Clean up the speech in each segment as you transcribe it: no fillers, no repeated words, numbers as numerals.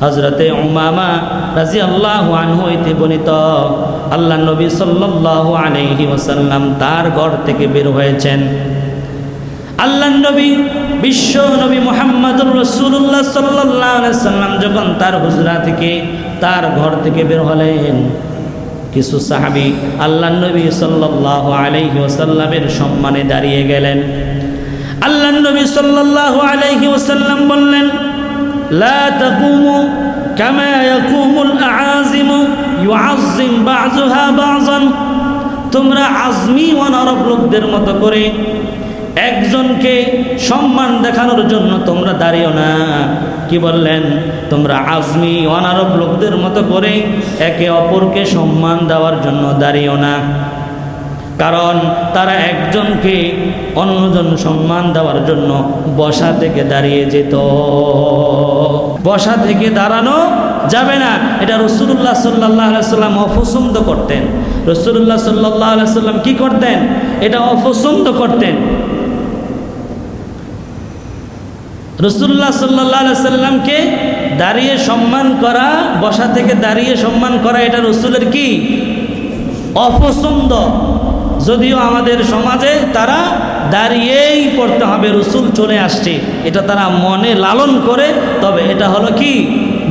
হযরতে উমামা রাদিয়াল্লাহু আনহু হইতে বর্ণিত, আল্লাহর নবী সাল্লাল্লাহু আলাইহি ওয়াসাল্লাম তার ঘর থেকে বের হয়েছেন। আল্লাহর নবী বিশ্ব নবী মুহাম্মদুর রাসূলুল্লাহ সাল্লাল্লাহু আলাইহি ওয়াসাল্লাম যখন তার হুজরা থেকে তার ঘর থেকে বের হলেন, কিছু সাহাবী আল্লাহর নবী সাল্লাল্লাহু আলাইহি ওয়াসাল্লামের সম্মানে দাঁড়িয়ে গেলেন। আল্লাহর নবী সাল্লাল্লাহু আলাইহি ওয়াসাল্লাম বললেন, লা তাকুমু কামা ইয়াকুমুল আযিমু ইউআযযিম বা'যুহা বা'যান। তোমরা আজমি অনারব লোকদের মতো করে একজনকে সম্মান দেখানোর জন্য তোমরা দাঁড়িও না। কি বললেন? তোমরা আজমি অনারব লোকদের মতো করে একে অপরকে সম্মান দেওয়ার জন্য দাঁড়িও না। কারণ তারা একজনকে অন্যজন সম্মান দেওয়ার জন্য বসা থেকে দাঁড়িয়ে যেত। বসা থেকে দাঁড়ানো যাবে না, এটা রাসূলুল্লাহ সাল্লাল্লাহু আলাইহি ওয়াসাল্লাম অপছন্দ করতেন। রাসূলুল্লাহ সাল্লাল্লাহু আলাইহি ওয়াসাল্লাম কি করতেন? এটা অপছন্দ করতেন। রাসূলুল্লাহ সাল্লাল্লাহু আলাইহি ওয়াসাল্লামকে দাঁড়িয়ে সম্মান করা, বসা থেকে দাঁড়িয়ে সম্মান করা, এটা রাসূলের কি? অপছন্দ। যদিও আমাদের সমাজে তারা দাঁড়িয়েই পড়তে হবে, রাসূল চলে আসছে, এটা তারা মনে লালন করে, তবে এটা হলো কি?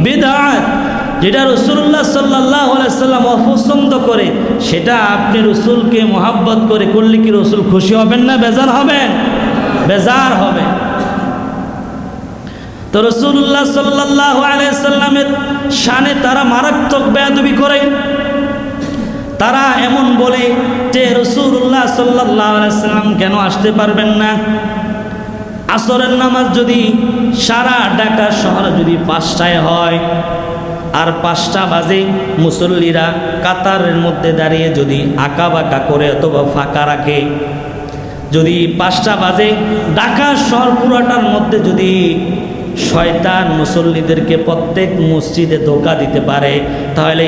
বিদআত। যেটা রাসূলুল্লাহ সাল্লাল্লাহু আলাইহি ওয়াসাল্লাম অপছন্দ করে, সেটা আপনি রাসূলকে মহব্বত করে করলে কি রাসূল খুশি হবেন না বেজার হবেন? বেজার হবে। তো রাসূলুল্লাহ সাল্লাল্লাহু আলাইহি ওয়াসাল্লামের শানে তারা মারাত্মক বেয়াদবি করে। তারা এমন বলে যে রাসূলুল্লাহ সাল্লাল্লাহু আলাইহি ওয়াসাল্লাম কেন আসতে পারবেন না? আসরের নামাজ যদি সারা ঢাকা শহরে যদি 5টায় হয় আর 5টা বাজে মুসল্লিরা কাতারের মধ্যে দাঁড়িয়ে যদি আঁকাবাঁকা করে অথবা ফাঁকা রাখে, যদি 5টা বাজে ঢাকা শহর পুরাটার মধ্যে যদি শয়তান মুসল্লিদেরকে প্রত্যেক মসজিদে ধোঁকা দিতে পারে, তাহলে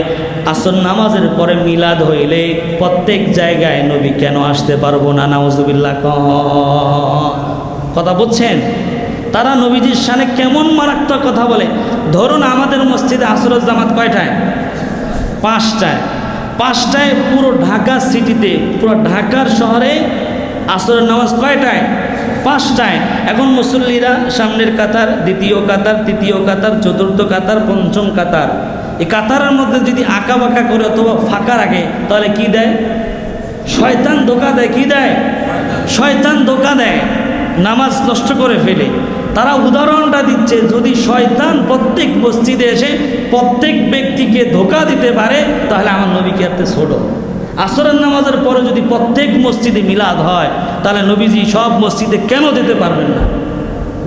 আসর নামাজের পরে মিলাদ হইলে প্রত্যেক জায়গায় নবী কেন আসতে পারবো না? নাউজুবিল্লাহ। কথা বুঝছেন? তারা নবীজির শানে কেমন মারাত্মক কথা বলে। ধরুন আমাদের মসজিদে আসরের জামাত কয়টায়? 5টায়। 5টায় পুরো ঢাকা সিটিতে, পুরো ঢাকার শহরে আসরের নামাজ কয়টায়? 5টায়। এখন মুসল্লিরা সামনের কাতার, দ্বিতীয় কাতার, তৃতীয় কাতার, চতুর্থ কাতার, পঞ্চম কাতার, এই কাতারের মধ্যে যদি আঁকা বাঁকা করে অথবা ফাঁকা রাখে, তাহলে কি দেয়? শয়তান ধোঁকা দেয়। কি দেয়? শয়তান ধোঁকা দেয়, নামাজ নষ্ট করে ফেলে। তারা উদাহরণটা দিচ্ছে, যদি শয়তান প্রত্যেক মসজিদে এসে প্রত্যেক ব্যক্তিকে ধোঁকা দিতে পারে, তাহলে আমার নবীকে এত ছোট। আসরের নামাজের পরে যদি প্রত্যেক মসজিদে মিলাদ হয়, তাহলে নবীজি সব মসজিদে কেন যেতে পারবেন না?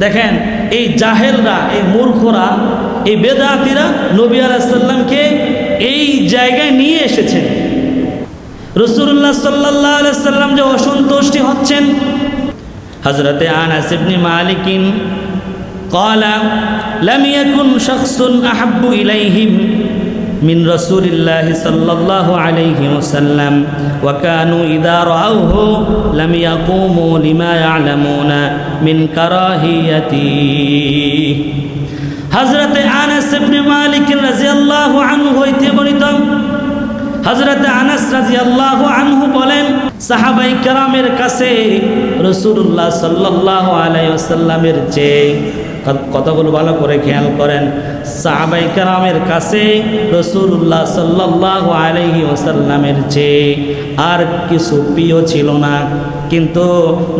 দেখেন, এই জাহেলরা, এই মূর্খরা, এই বেদাতিরা নবী আলাইহিস সালামকে এই জায়গায় নিয়ে এসেছেন। রাসূলুল্লাহ সাল্লাল্লাহু আলাইহি ওয়াসাল্লাম যে অসন্তুষ্টি হচ্ছেন, হযরতে আনাস ইবনে মালিক قال لم يكن شخص احب اليهم من رسول الله صلى الله عليه وسلم وكانوا اذا راوه لم يقوموا لما يعلمون من كراهيته। হযরতে আনাস ইবনে মালিক রাদিয়াল্লাহু আনহু হইতে বর্ণিত, হযরতে আনাস রাদিয়াল্লাহু আনহু বলেন, সাহাবায়ে কেরামের কাছে রাসূলুল্লাহ সাল্লাল্লাহু আলাইহি ওয়াসাল্লামের চেয়ে, কথাগুলো ভালো করে খেয়াল করেন, সাহাবায়ে কেরামের কাছে রাসূলুল্লাহ সাল্লাল্লাহু আলাইহি ওয়াসাল্লামের চেয়ে আর কিছু প্রিয় ছিল না। কিন্তু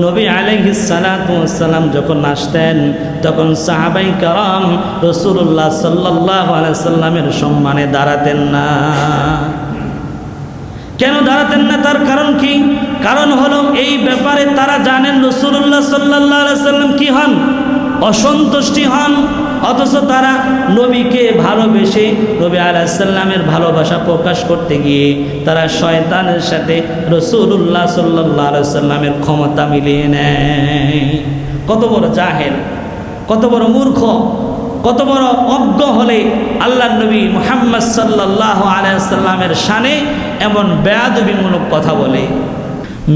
নবী আলাইহিস সালাতু ওয়াস সালাম যখন আসতেন, তখন সাহাবায়ে কেরাম রাসূলুল্লাহ সাল্লাল্লাহু আলাইহি ওয়াসাল্লামের সম্মানে দাঁড়াতেন না। কেন দাঁড়াতেন না? তার কারণ কি? কারণ হলো এই ব্যাপারে তারা জানেন রাসূলুল্লাহ সাল্লাল্লাহু আলাইহি ওয়াসাল্লাম কি হন? অসন্তুষ্টি হন। অথচ তারা নবীকে ভালোবেসে নবী আলাইহিস সালামের ভালোবাসা প্রকাশ করতে গিয়ে তারা শয়তানের সাথে রাসূলুল্লাহ সাল্লাল্লাহু আলাইহি ওয়াসাল্লামের ক্ষমতা মিলিয়ে নেয়। কত বড় জাহেল, কত বড় মূর্খ, কত বড় অজ্ঞ হলে আল্লাহর নবী মুহাম্মদ সাল্লাল্লাহু আলাইহি ওয়াসাল্লামের শানে এমন বেয়াদবিমূলক কথা বলে।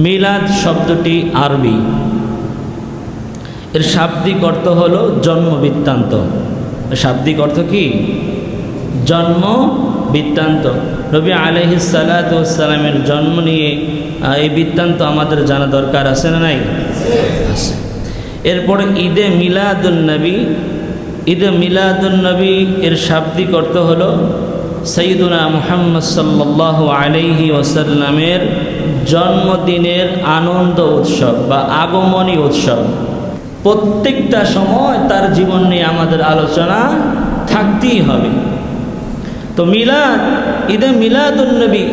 মিলাদ শব্দটি আরবি, এর শাব্দিক অর্থ হলো জন্ম বৃত্তান্ত। শাব্দিক অর্থ কি? জন্ম বৃত্তান্ত। নবী আলাইহিস সালাতু ওয়াস সালামের জন্ম নিয়ে এই বৃত্তান্ত আমাদের জানা দরকার আছে না নাই? আছে। এরপরে ঈদে মিলাদুন্নবী। ঈদে মিলাদুন্নবী এর শাব্দিক অর্থ হলো সাইয়্যিদুনা মুহাম্মদ সাল্লাল্লাহু আলাইহি ওয়াসাল্লামের জন্মদিনের আনন্দ উৎসব বা আগমনী উৎসব। প্রত্যেকটা সময় তার জীবন নিয়ে আমাদের আলোচনা থাকতেই হবে। তো মিলাদ, ঈদে মিলাদুন্নবী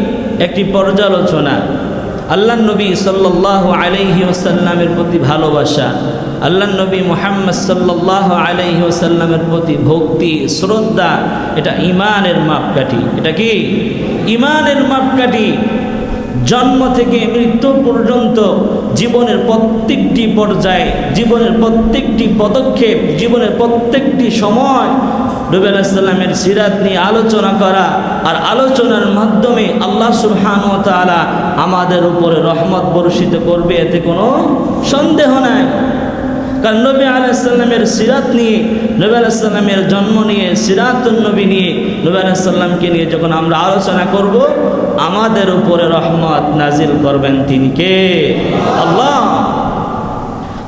একটি পর্যালোচনা। আল্লাহর নবী সাল্লাল্লাহু আলাইহি ওয়াসাল্লামের প্রতি ভালোবাসা, আল্লাহর নবী মুহাম্মদ সাল্লাল্লাহু আলাইহি ওয়াসাল্লামের প্রতি ভক্তি শ্রদ্ধা, এটা ঈমানের মাপকাঠি। এটা কি? ঈমানের মাপকাঠি। জন্ম থেকে মৃত্যু পর্যন্ত জীবনের প্রত্যেকটি পর্যায়ে, জীবনের প্রত্যেকটি পদক্ষেপ, জীবনের প্রত্যেকটি সময় নবী আলাইহিস সালামের সিরাত নিয়ে আলোচনা করা, আর আলোচনার মাধ্যমে আল্লাহ সুবহানাহু ওয়া তাআলা আমাদের উপরে রহমত বর্ষিত করবে, এতে কোনো সন্দেহ নাই। কারণ নবী আলাইহিস সালামের সিরাত নিয়ে, নবী আলাইহিস সালামের জন্ম নিয়ে, সিরাতুন নবী নিয়ে, নবী আলাইহিস সালামকে নিয়ে যখন আমরা আলোচনা করব, আমাদের উপরে রহমত নাজিল করবেন তিনি কে? আল্লাহ।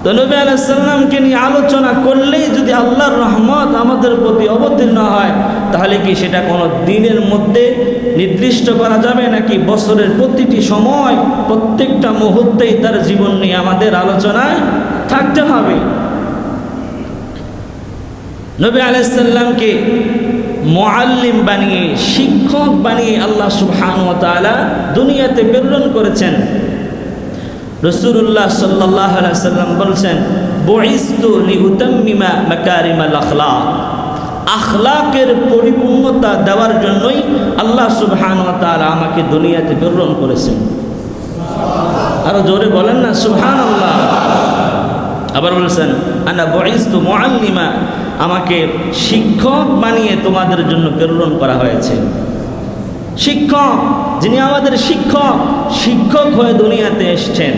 তো নবী আলাইহিস সালামকে নিয়ে আলোচনা করলেই যদি আল্লাহর রহমত আমাদের প্রতি অবতীর্ণ হয়, তাহলে কি সেটা কোনো দিনের মধ্যে নির্দিষ্ট করা যাবে, নাকি বছরের প্রতিটি সময় প্রত্যেকটা মুহূর্তেই তার জীবন নিয়ে আমাদের আলোচনায় থাকতে হবে? নবী আলাইহিস সালামকে মুআল্লিম বানিয়ে, শিক্ষক বানিয়ে আল্লাহ সুবহানাহু ওয়া তাআলা দুনিয়াতে প্রেরণ করেছেন। রাসূলুল্লাহ সাল্লাল্লাহু আলাইহি ওয়াসাল্লাম বলেছেন, বুইসতু লিউতাম্মিমা মাকারিমাল আখলাক। আখলাকের পরিপূর্ণতা দেওয়ার জন্যই আল্লাহ সুবহানাহু ওয়া তাআলা আমাকে দুনিয়াতে প্রেরণ করেছেন। আরো জোরে বলেন না সুবহানাল্লাহ। আবার বলেছেন, আনা বুইসতু মুআল্লিমা, আমাকে শিক্ষক বানিয়ে তোমাদের জন্য প্রেরণ করা হয়েছে। শিক্ষক, যিনি আমাদের শিক্ষক, শিক্ষক হয়ে দুনিয়াতে এসেছেন,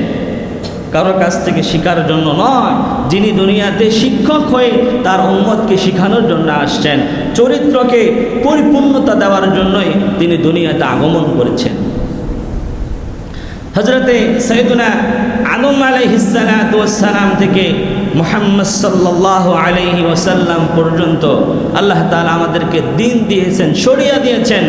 কারোর কাছ থেকে শেখার জন্য নয়, যিনি দুনিয়াতে শিক্ষক হয়ে তার উম্মতকে শেখানোর জন্য আসছেন, চরিত্রকে পরিপূর্ণতা দেওয়ার জন্যই তিনি দুনিয়াতে আগমন করেছেন। হযরতে সাইয়্যিদুনা আদম আলাইহিস সালাতু ওয়াস সালাম থেকে মুহাম্মদ সাল্লাল্লাহু আলাইহি ওয়াসাল্লাম পর্যন্ত আল্লাহ তাআলা আমাদেরকে দ্বীন দিয়েছেন, শরিয়া দিয়েছেন।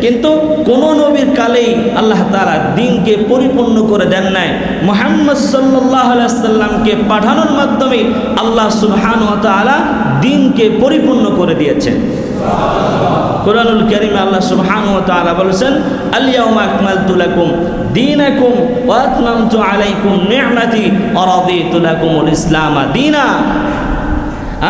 কিন্তু কোন নবীর কালেই আল্লাহ তাআলা দ্বীনকে পরিপূর্ণ করে দেন নাই। মুহাম্মদ সাল্লাল্লাহু আলাইহি ওয়াসাল্লামকে পাঠানোর মাধ্যমে আল্লাহ সুবহানাহু ওয়া তাআলা দ্বীনকে পরিপূর্ণ করে দিয়েছেন। কোরআনুল কারীমে আল্লাহ সুবহানাহু ওয়া তাআলা বলেছেন, আল ইয়াউমা আকমালতু লাকুম দীনাকুম ওয়া আতমামতু আলাইকুম নি'মাতি ওয়া রাদিতু লাকুমুল ইসলাম দীনা।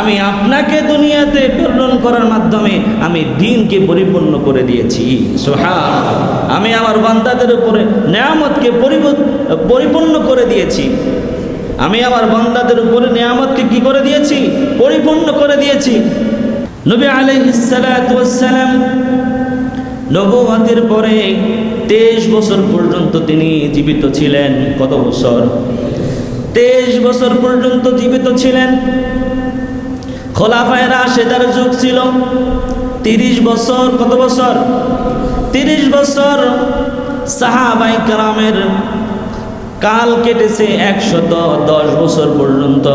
আমি আপনাকে দুনিয়াতে প্রেরণ করার মাধ্যমে আমি দ্বীনকে পরিপূর্ণ করে দিয়েছি। সুবহানাল্লাহ। আমি আমার বান্দাদের উপরে নিয়ামতকে পরিপূর্ণ করে দিয়েছি। আমি আমার বান্দাদের উপরে নিয়ামতকে কি করে দিয়েছি? পরিপূর্ণ করে দিয়েছি। নবী আলাইহিস সালাতু ওয়াস সালাম নবুয়তের পরে 23 বছর পর্যন্ত তিনি জীবিত ছিলেন। কত বছর? 23 বছর পর্যন্ত জীবিত ছিলেন। খোলাফায়ে রাশেদার যুগ ছিল 30 বছর। কত বছর? 30 বছর। সাহাবায়ে কেরামের কাল কেটেছে 110 বছর পর্যন্ত।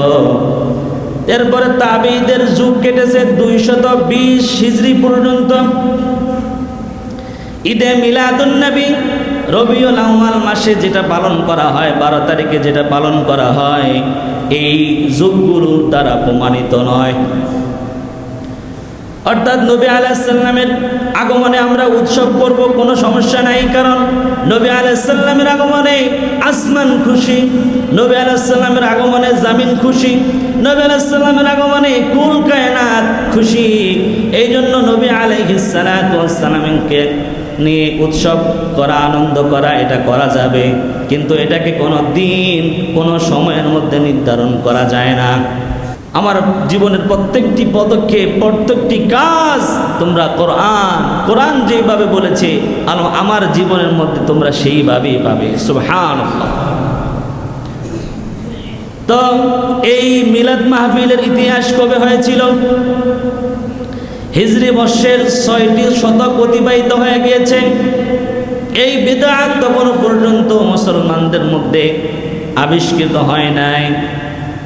এরপরে তাবেঈদের যুগ কেটেছে 220 হিজরি পর্যন্ত। ঈদে মিলাদুন্নবী রবিউল আউয়াল মাসে যেটা পালন করা হয়, 12 তারিখে যেটা পালন করা হয়, এই যুগগুলোর দ্বারা প্রমাণিত নয়। অর্থাৎ নবী আলাইহিস সালামের আগমনে আমরা উৎসব করব, কোনো সমস্যা নাই। কারণ নবী আলাইহিস সালামের আগমনে আসমান খুশি, নবী আলাইহিস সালামের আগমনে জমিন খুশি, নবী আলাইহিস সালামের আগমনে কুল কায়নাত খুশি। এই জন্য নবী আলাইহিস সালাতু ওয়াস সালামকে নিয়ে উৎসব করা, আনন্দ করা, এটা করা যাবে, কিন্তু এটাকে কোনো দিন, কোনো সময়ের মধ্যে নির্ধারণ করা যায় না। আমার জীবনের প্রত্যেকটি পদক্ষেপ, প্রত্যেকটি কাজ তোমরা কোরআন যেভাবে বলেছে আমার জীবনের মধ্যে তোমরা সেইভাবেই পাবে। সুবহানাল্লাহ। তো এই মিলাদ মাহফিলের ইতিহাস কবে হয়েছিল? হিজরি বর্ষের 6টি শতক অতিবাহিত হয়ে গিয়েছে। এই বিদআত তখনও পর্যন্ত মুসলমানদের মধ্যে আবিষ্কৃত হয় নাই।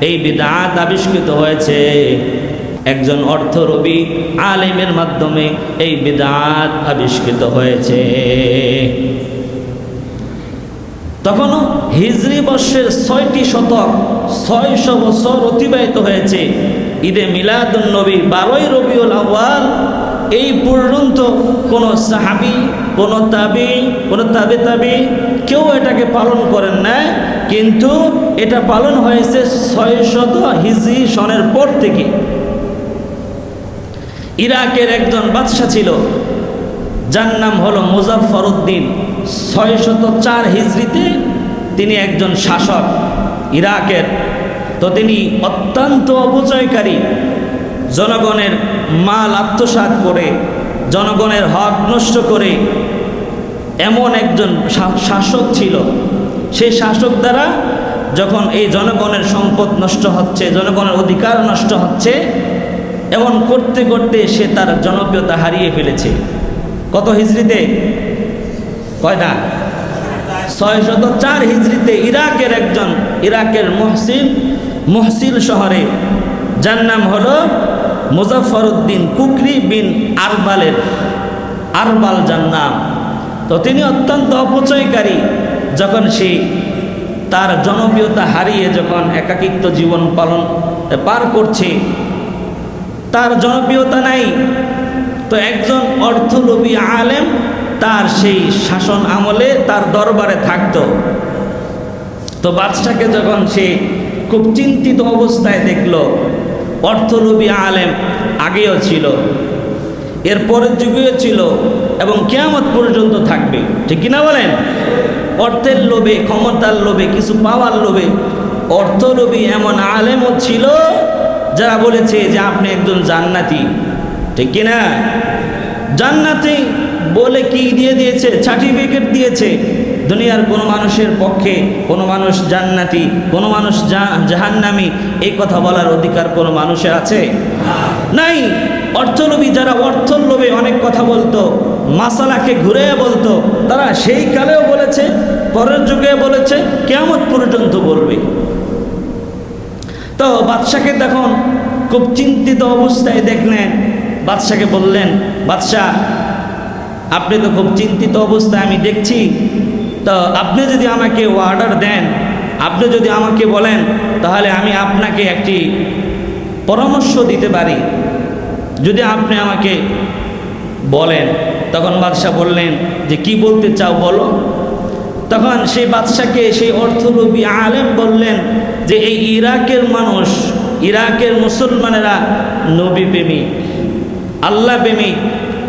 এই বিদআত আবিষ্কৃত হয়েছে একজন অর্থরবি আলেমের মাধ্যমে। এই বিদআত আবিষ্কৃত হয়েছে। তখনও হিজরি বর্ষের 6টি শতক, 600 বছর অতিবাহিত হয়েছে। ঈদে মিলাদুন নবী 12ই রবিউল আউয়াল এই পর্যন্ত কোনো সাহাবী, কোনো তাবি, কোনো তাবে কেউ এটাকে পালন করেন না। কিন্তু এটা পালন হয়েছে 600 হিজরি সনের পর থেকে। ইরাকের একজন বাদশাহ ছিল, যার নাম হলো মুজাফফর উদ্দিন। 604 হিজরিতে তিনি একজন শাসক ইরাকের। তো তিনি অত্যন্ত অপচয়কারী, জনগণের মাল আত্মসাৎ করে, জনগণের হক নষ্ট করে এমন একজন শাসক ছিল। সেই শাসক দ্বারা যখন এই জনগণের সম্পদ নষ্ট হচ্ছে, জনগণের অধিকার নষ্ট হচ্ছে, এমন করতে করতে সে তার জনপ্রিয়তা হারিয়ে ফেলেছে। কত হিজরিতে? কয়টা? 604 হিজরিতে ইরাকের একজন, ইরাকের মহসিল শহরে, যার নাম হলো মুজাফফর উদ্দিন কুকরি বিন আরবাল যার নাম। তো তিনি অত্যন্ত অপচয়কারী। যখন সে তার জনপ্রিয়তা হারিয়ে যখন একাকিত্ব জীবন পার করছে, তার জনপ্রিয়তা নাই, তো একজন অর্থলোভী আলেম তার সেই শাসন আমলে তার দরবারে থাকতো। তো বাদশাকে যখন সে খুব চিন্তিত অবস্থায় দেখলো, অর্থলোভী আলেম আগেও ছিল, এর পরের যুগেও ছিল এবং কিয়ামত পর্যন্ত থাকবে, ঠিক কিনা বলেন? অর্থের লোভে, ক্ষমতার লোভে, কিছু পাওয়ার লোভে অর্থলোভী এমন আলেমও ছিল যারা বলেছে যে আপনি একজন জান্নাতি, ঠিক কিনা? জান্নাতি বলে কি দিয়ে দিয়েছে? সার্টিফিকেট দিয়েছে। দুনিয়ার কোনো মানুষের পক্ষে কোনো মানুষ জান্নাতি, কোনো মানুষ জাহান্নামী এই কথা বলার অধিকার কোনো মানুষের আছে? নাই। অর্থলোভী যারা অর্থর লোভে অনেক কথা বলতো, মাসালাকে ঘুরে বলতো, তারা সেই কালেও বলেছে, পরের যুগে বলেছে, কিয়ামত পর্যন্ত বলবে। তো বাদশাকে তখন খুব চিন্তিত অবস্থায় দেখলেন। বাদশাকে বললেন, বাদশাহ আপনি তো খুব চিন্তিত অবস্থায় আমি দেখছি, তো আপনি যদি আমাকে অর্ডার দেন, আপনি যদি আমাকে বলেন, তাহলে আমি আপনাকে একটি পরামর্শ দিতে পারি, যদি আপনি আমাকে বলেন। তখন বাদশাহ বললেন যে কি বলতে চাও বলো। তখন সেই বাদশাকে সেই অর্থলোভী আলেম বললেন যে এই ইরাকের মানুষ, ইরাকের মুসলমানেরা নবী প্রেমিক, আল্লাহ প্রেমিক,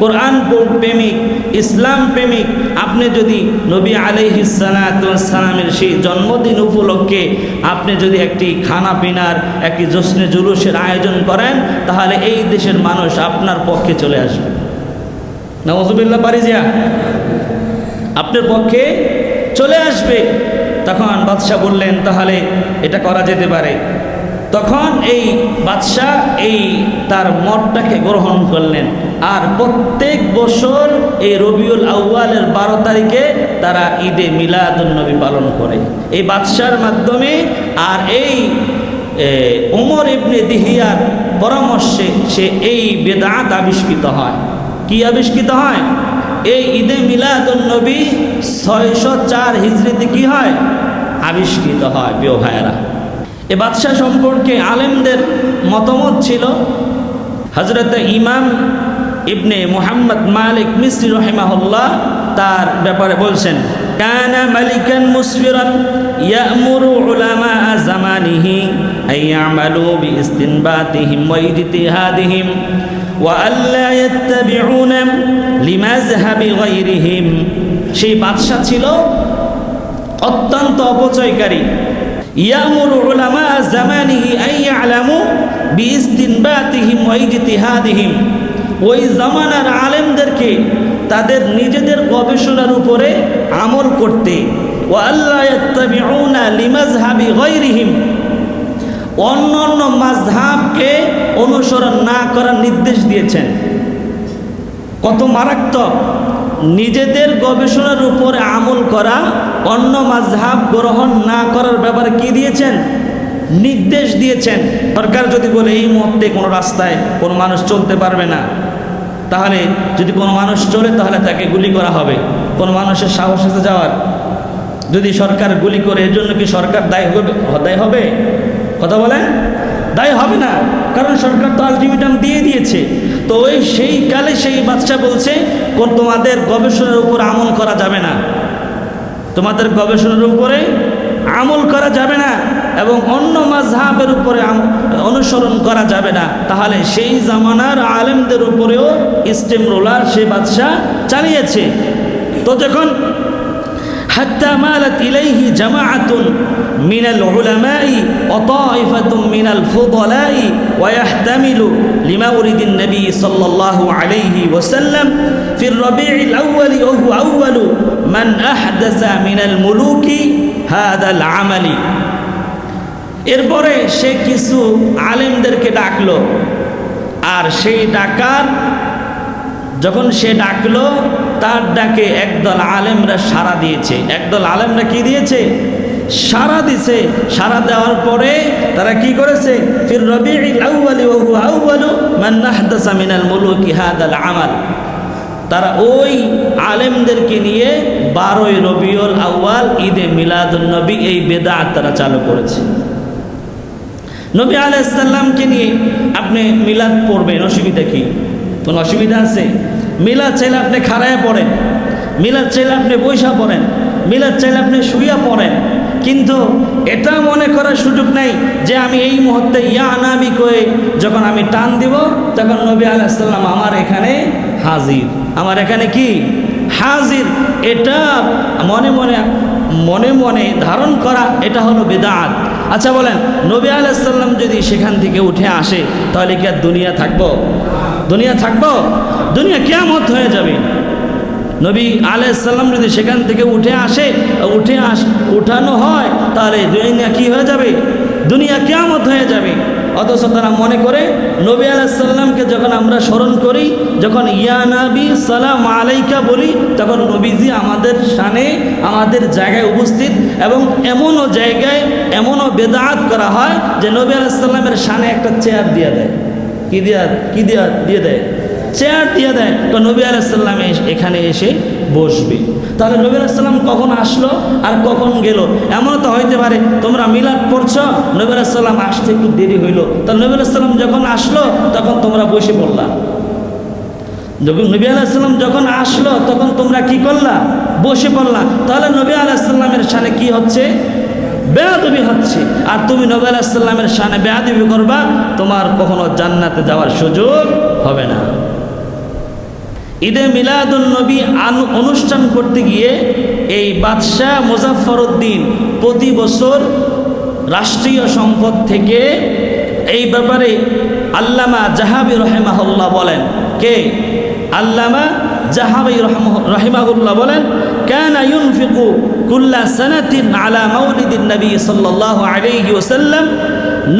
কোরআন প্রেমিক, ইসলাম প্রেমিক। আপনি যদি নবী আলাইহিস সালামের সেই জন্মদিন উপলক্ষে আপনি যদি একটি খানা পিনার, একটি জশ্নে জুলুসের আয়োজন করেন, তাহলে এই দেশের মানুষ আপনার পক্ষে চলে আসবে। নাউজুবিল্লাহ পারি যা, আপনার পক্ষে চলে আসবে। তখন বাদশাহ বললেন তাহলে এটা করা যেতে পারে। তখন এই বাদশাহ এই তার মতটাকে গ্রহণ করলেন। আর প্রত্যেক বছর এই রবিউল আউয়ালের 12 তারিখে তারা ঈদে মিলাদুন নবী পালন করে এই বাদশার মাধ্যমে। আর এই উমর ইবনে দিহিয়ার পরামর্শে সে এই বেদাত আবিষ্কৃত হয়। কি আবিষ্কৃত হয়? এই ঈদে মিলাদুন নবী 604 হিজরিতে কি হয়? আবিষ্কৃত হয়। প্রিয় ভাইয়েরা, এ বাদশাহ সম্পর্কে আলেমদের মতামত ছিল। হযরত ইমাম ইবনে মুহাম্মদ মালিক মিসরি রাহিমাহুল্লাহ তার ব্যাপারে বলছেন, কানা মালিকান মুসফিরান ইয়ামুরু উলামা জামানিহি আইয়ামালু বিইসতিনবাতিহিম ওয়া ইজতিহাদিহিম ওয়া আল্লা ইয়াত্তাবিউনা লিমাযহাবি গায়রিহিম। সেই বাদশাহ ছিল অত্যন্ত অপচয়কারী। ইয়ামুরু উলামা জামানিহি আইয়ালামু বিইসতিনবাতিহিম ওয়া ইজতিহাদিহিম। ওই জামানার আলেমদেরকে তাদের নিজেদের গবেষণার উপরে আমল করতে, ওয়া আল্লা ইয়াত্তাবিউনা লিমাযহাবি গায়রিহিম, অন্য অন্য মাযহাবকে অনুসরণ না করার নির্দেশ দিয়েছেন। কত মারাত্মক! নিজেদের গবেষণার উপরে আমল করা, অন্য মাযহাব গ্রহণ না করার ব্যাপারে কি দিয়েছেন? নির্দেশ দিয়েছেন। সরকার যদি বলে এই মুহূর্তে কোনো রাস্তায় কোনো মানুষ চলতে পারবে না, তাহলে যদি কোনো মানুষ চলে তাহলে তাকে গুলি করা হবে। কোনো মানুষের সাহস আছে যাওয়ার? যদি সরকার গুলি করে, এর জন্য কি সরকার দায়ী হবে? কথা বলেন, দায়ী হবে না, কারণ সরকার তো আলটিমেটাম দিয়ে দিয়েছে। তো ওই সেই কালে সেই বাদশা বলছে তোমাদের গবেষণার উপর আমল করা যাবে না, তোমাদের গবেষণার উপরে আমল করা যাবে না এবং অন্য মাযহাবের উপরে অনুসরণ করা যাবে না। তাহলে সেই জামানার আলেমদের উপরেও স্টেম রোলার সে বাদশা চালিয়েছে। তো যখন حتى مالت إليه جماعة من العلماء وطائفة من الفضلاء ويحتمل لمولد النبي صلى الله عليه وسلم في الربيع الأول وهو أول من أحدث من الملوك هذا العمل। এরপরে সে কিছু আলেমদেরকে ডাকলো, আর সেই ডাকার যখন সে ডাকলো, তার ডাকে একদল আলেমরা সাড়া দিয়েছে। একদল আলেমরা কি দিয়েছে? সাড়া দিছে। সাড়া দেওয়ার পরে তারা কি করেছে? ফির রবিউল আউয়াল ওয়া হুয়া আউয়ালু মান আহদাসা মিনাল মুলুকি হাদাল আমাল। তারা ওই আলেমদেরকে নিয়ে 12ই রবিউল আউয়াল ঈদে মিলাদুন নবী এই বেদাত তারা চালু করেছে। নবী আলাইহিস সালামকে নিয়ে আপনি মিলাদ পড়বেন, অসুবিধা কি? কোনো অসুবিধা আছে? মিলাদ চাইলে আপনি খাড়ায় পড়েন, মিলাদ চাইলে আপনি বৈশা পড়েন, মিলাদ চাইলে আপনি শুইয়া পড়েন, কিন্তু এটা মনে করার সুযোগ নাই যে আমি এই মুহূর্তে ইয়া নাবি কয়ে যখন আমি টান দিব তখন নবী আলাইহিস সালাম আমার এখানে হাজির, আমার এখানে কি হাজির। এটা মনে মনে ধারণ করা, এটা হলো বিদআত। আচ্ছা বলেন, নবী আলাইহিস সালাম যদি সেখান থেকে উঠে আসে তাহলে কি আর দুনিয়া থাকবো? দুনিয়া থাকবো? দুনিয়া কিয়ামত হয়ে যাবে। নবী আলাইহিস সালাম যদি সেখান থেকে উঠানো হয় তাহলে দুনিয়া কি হয়ে যাবে? দুনিয়া কিয়ামত হয়ে যাবে। অথচ তারা মনে করে নবী আলাইহিস সালামকে যখন আমরা স্মরণ করি, যখন ইয়া নবী সালাম আলাইকা বলি, তখন নবীজি আমাদের শানে আমাদের জায়গায় উপস্থিত, এবং এমনও জায়গায় এমনও বেদাত করা হয় যে নবী আলাইহিস সালামের শানে একটা চেয়ার দিয়ে দেয়। কি দিয়ে দেয়? চেয়ার দিয়ে দেয়। তো নবী আলাইহিস সালাম এখানে এসে বসবে। তাহলে নবী আলাইহিস সালাম কখন আসলো আর কখন গেল? এমনও তো হইতে পারে তোমরা মিলাদ পড়ছো, নবী আলাইহিস সালাম আসতে একটু দেরি হইলো, তাহলে নবী আলাইহিস সালাম যখন আসলো তখন তোমরা বসে পড়লা। যখন নবী আলাইহিস সালাম যখন আসলো তখন তোমরা কি করলা? বসে পড়লা। তাহলে নবী আলাইহিস সালামের শানে কি হচ্ছে? বেয়াদবি হচ্ছে। আর তুমি নবী আলাইহিস সালামের শানে বেয়াদবি করবা, তোমার কখনো জান্নাতে যাওয়ার সুযোগ হবে না। ঈদে মিলাদুন নবী অনুষ্ঠান করতে গিয়ে এই বাদশাহ মুজাফফরউদ্দিন প্রতি বছর রাষ্ট্রীয় সম্পদ থেকে এই ব্যাপারে আল্লামা জাহাবি রহিমাহুল্লাহ বলেন, কে? আল্লামা জাহাবি রহিমাহুল্লাহ বলেন, কানা ইউনফিকু কুল্লা সানাতিন আলা মাউলিদিন নবী সাল্লাল্লাহু আলাইহি ওয়াসাল্লাম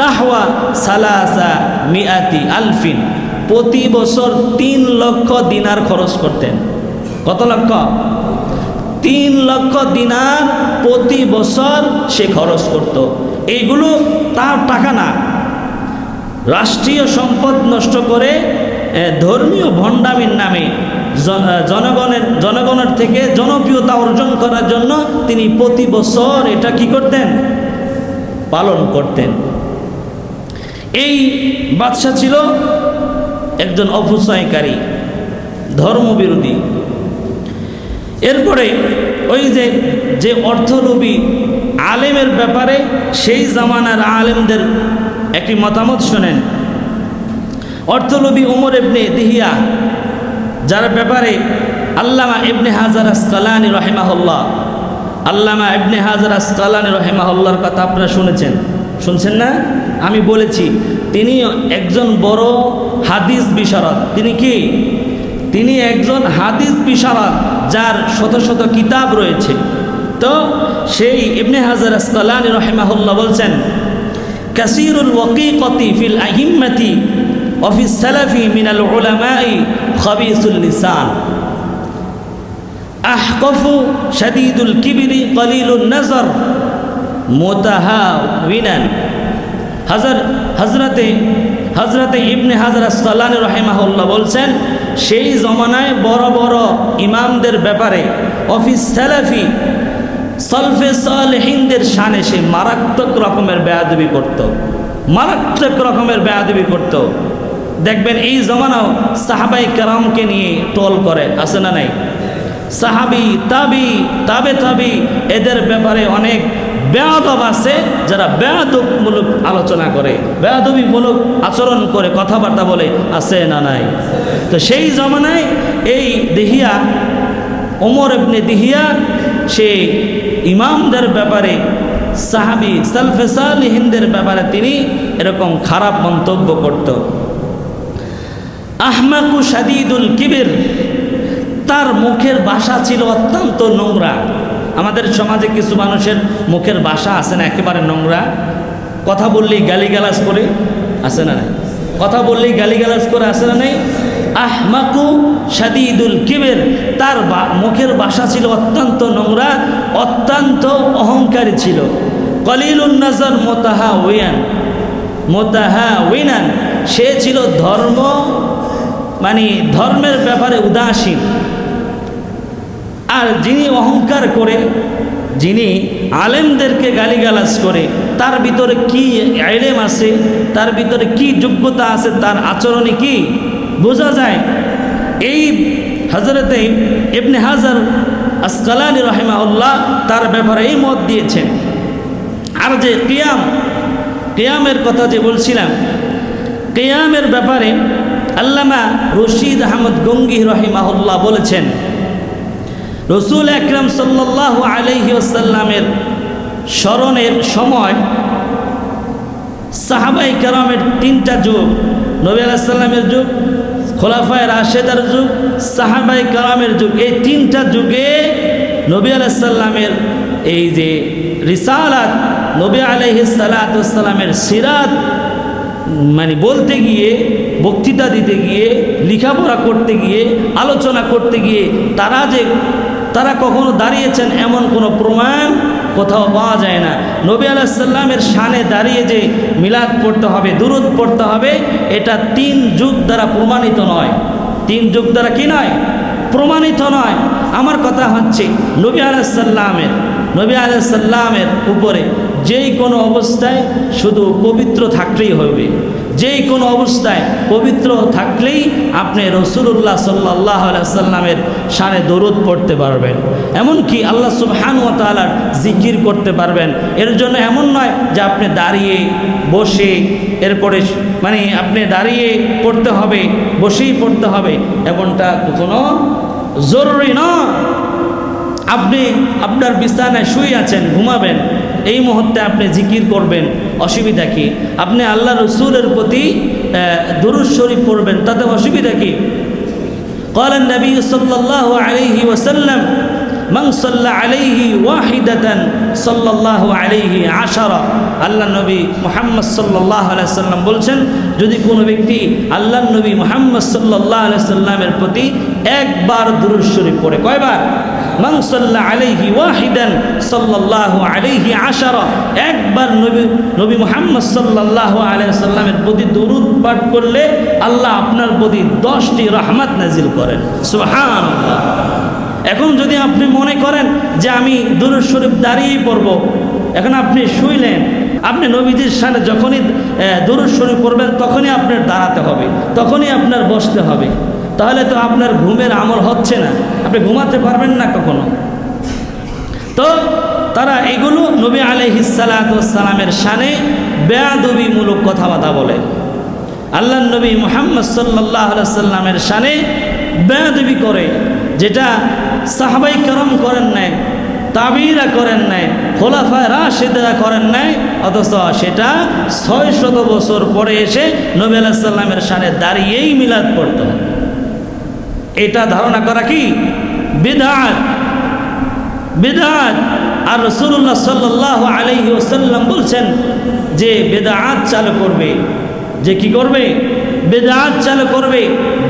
নাহওয়া সালাসা মিআতি আলফিন। প্রতি বছর 3 লক্ষ দিনার খরচ করতেন। কত লক্ষ? 3 লক্ষ দিনার প্রতি বছর সে খরচ করত। এইগুলো তার টাকা না, রাষ্ট্রীয় সম্পদ নষ্ট করে ধর্মীয় ভণ্ডামির নামে জনগণের থেকে জনপ্রিয়তা অর্জন করার জন্য তিনি প্রতি বছর এটা কি করতেন? পালন করতেন। এই বাদশা ছিল একজন অপচয়কারী, ধর্মবিরোধী। এরপরে ওই যে অর্থলোভী আলেমের ব্যাপারে সেই জামানার আলেমদের একটি মতামত শোনেন। অর্থলোভী ওমর ইবনে দিহিয়া, যার ব্যাপারে আল্লামা ইবনে হাজার আসকালানী রহিমাহুল্লাহ, আল্লামা ইবনে হাজার আসকালানী রহিমাহুল্লাহর কথা আপনারা শুনছেন না? আমি বলেছি তিনি একজন বড় হাদিস বিশারদ। তিনি কি? তিনি একজন হাদিস বিশারদ, যার শত শত কিতাব রয়েছে। তো সেই ইবনে হাজার আসকালানী রহিমাহুল্লাহ বলছেন, কাসীরুল ওয়াকিকতি ফিল আহিম্মাতি ওয়া ফিস সালাফি মিনাল উলামাই খাবিসুল লিসান, আহকফু শাদীদুল কিবরি কলিলুন নজর মুতাহাউইনান। হযরতে ইবনে হাজার আসকালানী রাহিমাহুল্লাহ বলছেন, সেই জমানায় বড় বড় ইমামদের ব্যাপারে অফিস সালাফি সলফে সালেহিনদের শানে সে মারাত্মক রকমের বেয়াদবি করত, মারাত্মক রকমের বেয়াদবি করত। দেখবেন এই জমানাও সাহাবাই কেরামকে নিয়ে টোল করে, আছে না নাই? সাহাবি তাবে এদের ব্যাপারে অনেক বেয়াদব আছে যারা বেয়াদবমূলক আলোচনা করে, বেয়াদবিমূলক আচরণ করে, কথাবার্তা বলে, আছে না নাই? তো সেই জমানায় এই দিহিয়া, ওমর ইবনে দিহিয়া, সে ইমামদের ব্যাপারে, সাহাবি সালফে সালেহিনদের ব্যাপারে তিনি এরকম খারাপ মন্তব্য করত। আহমাকু শাদীদুল কিবির, তার মুখের ভাষা ছিল অত্যন্ত নোংরা। আমাদের সমাজে কিছু মানুষের মুখের ভাষা আছে না, একেবারে নোংরা, কথা বললেই গালিগালাজ করে, আছে না নাই? কথা বললেই গালিগালাজ করে, আছে না নাই? আহমাকু শাদীদুল কিবির, তার মুখের ভাষা ছিল অত্যন্ত নোংরা, অত্যন্ত অহংকারী ছিল। কলিলুন নজর মুতাহাউইনান, সে ছিল ধর্মের ব্যাপারে উদাসীন। আর যিনি অহংকার করে, যিনি আলেমদেরকে গালিগালাজ করে, তার ভিতরে কি ইলম আছে, তার ভিতরে কি যোগ্যতা আছে, তার আচরণে কি বোঝা যায়। এই হযরতে ইবনে হাজার আসকালানী রাহিমাহুল্লাহ তার ব্যাপারে এই মত দিয়েছেন। আর যে কিয়ামের কথা যে বলছিলাম, কিয়ামের ব্যাপারে আল্লামা রশিদ আহমদ গঙ্গি রাহিমাহুল্লাহ বলেছেন, রসুল আকরাম সাল্লাল্লাহু আলাইহি ওয়াসাল্লামের স্মরণের সময় সাহাবায়ে কেরামের তিনটা যুগ, নবী আলাইহিস সালামের যুগ, খোলাফায়ে রাশেদার যুগ, সাহাবায়ে কেরামের যুগ, এই তিনটা যুগে নবী আলাইহিস সালামের এই যে রিসালাত, নবী আলাইহিস সালাতু ওয়াস সালামের সিরাত বলতে গিয়ে, বক্তৃতা দিতে গিয়ে, লেখাপড়া করতে গিয়ে, আলোচনা করতে গিয়ে তারা কখনো দাঁড়িয়েছেন এমন কোনো প্রমাণ কোথাও পাওয়া যায় না। নবী আলাইহিস সালামের শানে দাঁড়িয়ে যে মিলাদ পড়তে হবে, দুরূদ পড়তে হবে, এটা 3 যুগ দ্বারা প্রমাণিত নয়। 3 যুগ দ্বারা কি নয়? প্রমাণিত নয়। আমার কথা হচ্ছে নবী আলাইহিস সালামের উপরে যেই কোনো অবস্থায় শুধু পবিত্র থাকলেই হবে, যেই কোনো অবস্থায় পবিত্র থাকলেই আপনি রাসূলুল্লাহ সাল্লাল্লাহু আলাইহি ওয়াসাল্লামের শানে দরুদ পড়তে পারবেন, এমনকি আল্লাহ সুবহানাহু ওয়া তাআলার জিকির করতে পারবেন। এর জন্য এমন নয় যে আপনি দাঁড়িয়ে বসে এরপরে আপনি দাঁড়িয়ে পড়তে হবে, বসেই পড়তে হবে, এমনটা কোনো জরুরি নয়। আপনি আপনার বিছানায় শুয়ে আছেন, ঘুমাবেন, এই মুহূর্তে আপনি জিকির করবেন, অসুবিধা কি? আপনি আল্লাহ রসুলের প্রতি দুরূদ শরীফ পড়বেন, তাতে অসুবিধা কি? قال النبي صلى الله عليه وسلم من صلى عليه واحدة صلى الله عليه 10। আল্লাহ নবী মুহাম্মদ সাল্লাল্লাহু আলাইহি সাল্লাম বলছেন, যদি কোনো ব্যক্তি আল্লাহ নবী মুহাম্মদ সাল্লাল্লাহু আলাইহি সাল্লামের প্রতি একবার দুরূদ শরীফ পড়ে, কয়বার? মান সাল্লা আলাইহি ওয়াহিদান সাল্লাল্লাহু আলাইহি 10। একবার নবী মুহাম্মদ সাল্লাল্লাহু আলাইহি সাল্লামের প্রতি দরুদ পাঠ করলে আল্লাহ আপনার প্রতি 10টি রহমত নাজিল করেন। সুবহানাল্লাহ। এখন যদি আপনি মনে করেন যে আমি দুরূদ শরীফ দাঁড়িয়েই পড়ব, এখন আপনি শুইলেন, আপনি নবীজির সামনে যখনই দুরূদ শরীফ পড়বেন তখনই আপনার দাঁড়াতে হবে, তখনই আপনার বসতে হবে, তাহলে তো আপনার ঘুমের আমল হচ্ছে না, আপনি ঘুমাতে পারবেন না কখনো। তো তারা এগুলো নবী আলাইহিস সালাতু ওয়াস সালামের শানে বেয়াদবিমূলক কথাবার্তা বলে। আল্লাহর নবী মুহাম্মদ সাল্লাল্লাহু আলাইহি সাল্লামের শানে বেয়াদবি করে, যেটা সাহাবাই কেরাম করেন নাই, তাবিরা করেন নাই, খোলাফায়ে রাশেদরা করেন নাই, অথচ সেটা 600 বছর পরে এসে নবী আলাইহিস সালামের শানে দাঁড়িয়েই মিলাদ পড়ত। এটা ধারণা করা কি বিদআত। আর রাসূলুল্লাহ সাল্লাল্লাহু আলাইহি ওয়াসাল্লাম বলছেন যে বিদআত চালু করবে, যে কি করবে? বেদাত চালু করবে,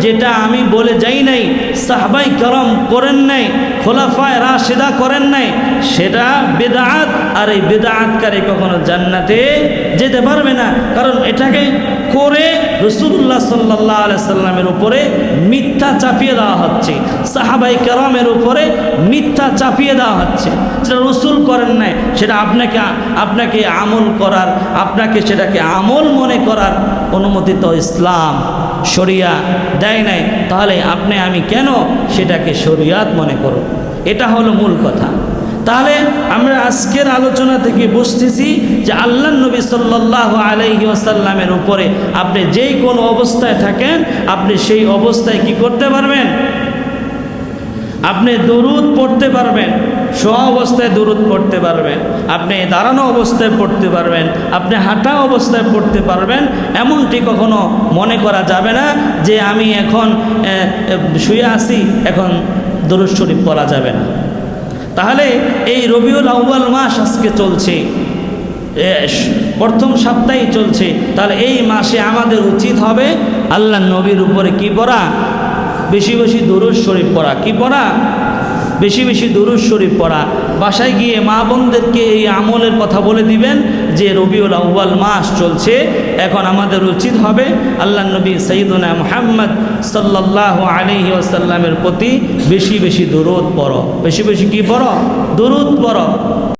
যেটা আমি বলে যাই নাই, সাহাবাই কেরাম করেন নাই, খোলাফায়ে রাশিদা করেন নাই, সেটা বেদাত। আর এই বেদাতকারী কখনো জান্নাতে যেতে পারবে না, কারণ এটাকে করে রাসূলুল্লাহ সাল্লাল্লাহু আলাইহি সাল্লামের উপরে মিথ্যা চাপিয়ে দেওয়া হচ্ছে, সাহাবাই কেরামের উপরে মিথ্যা চাপিয়ে দেওয়া হচ্ছে। যেটা রাসূল করেন নাই সেটা আপনাকে আমল করার, আপনাকে সেটাকে আমল মনে করার অনুমতি তো ইসলাম শরিয়া দেয় নাই, তাহলে আপনি আমি কেন সেটাকে শরিয়াত মনে করব? এটা হলো মূল কথা। তাহলে আমরা আজকের আলোচনা থেকে বুঝতেছি যে আল্লাহর নবী সাল্লাল্লাহু আলাইহি ওয়াসাল্লামের উপরে আপনি যেই কোনো অবস্থায় থাকেন, আপনি সেই অবস্থায় কি করতে পারবেন? আপনি দরুদ পড়তে পারবেন, শোয়া অবস্থায় দরুদ পড়তে পারবেন, আপনি দাঁড়ানো অবস্থায় পড়তে পারবেন, আপনি হাঁটা অবস্থায় পড়তে পারবেন। এমনটি কখনো মনে করা যাবে না যে আমি এখন শুয়ে আছি, এখন দরুদ শরীফ পড়া যাবে না। তাহলে এই রবিউল আউয়াল মাস আজকে চলছে, প্রথম সপ্তাহে চলছে, তাহলে এই মাসে আমাদের উচিত হবে আল্লাহর নবীর উপরে কি পড়া? বেশি বেশি দরুদ শরীফ পড়া। কি পড়া? বেশি বেশি দরুদ শরীফ পড়া। বাসায় গিয়ে মা বোনদেরকে এই আমলের কথা বলে দিবেন যে রবিউল আউয়াল মাস চলছে, এখন আমাদের উচিত হবে আল্লাহর নবী সাইয়্যিদুনা মুহাম্মদ সাল্লাল্লাহু আলাইহি ওয়াসাল্লামের প্রতি বেশি বেশি দরুদ পড়ো। বেশি বেশি কি পড়ো? দরুদ পড়ো।